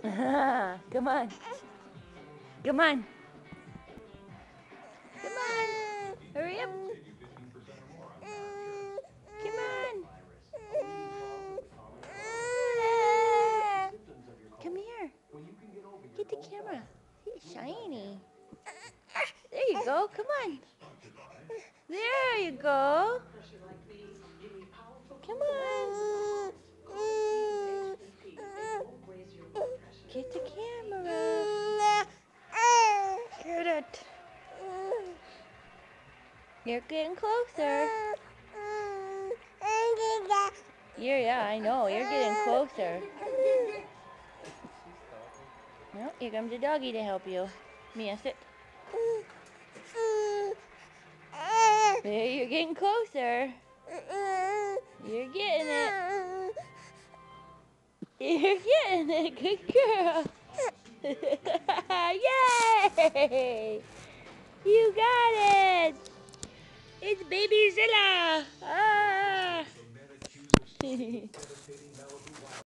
Come on. Come on. Come on. Hurry up. Come on. Come here. Get the camera. It's shiny. There you go. Come on. There you go. Come on. Get the camera. Get it. You're getting closer. Yeah, I know. You're getting closer. Well, here comes the doggy to help you. Mia, sit. There, you're getting closer. You're getting it. You're getting it. Good girl. Yay! You got it. It's Baby Zilla.